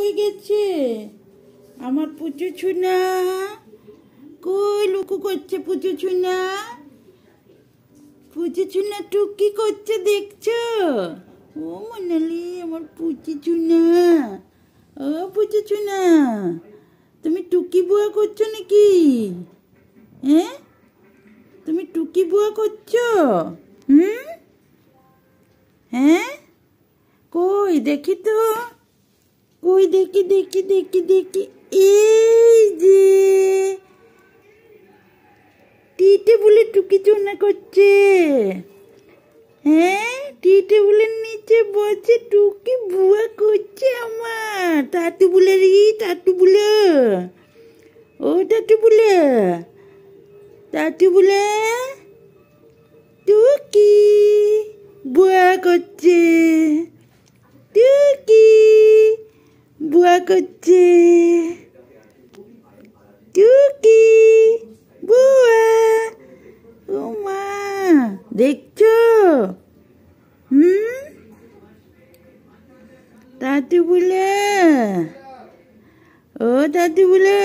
হয়ে গেছে। আমার পুচু চুনা কই লুকু করছে? পুচু চুনা, পুচু চুনা টুকি করছে দেখছো? ও মনালি, আমার পুচু চুনা। ও পুচু চুনা, তুমি টুকি বুয়া করছো নাকি? হ্যাঁ, তুমি টুকি বুয়া করছো? হ্যাঁ, কই দেখি তো, কই দেখি দেখি দেখি দেখি। এই যে টি টেবিলে টুকি চুনা করছে। হ্যাঁ, টি টেবিলের নিচে বসে টুকি বুয়া করছে আমার। টাটু বলে রে, টাটু বলে। ও টাটু বলে, টাটু বলে টুকি বুয়া করছে। টুকি বুয়া করছে। টুকি বুয়া। ও মা, দেখছো? টাটু বলে, ও টাটু বলে।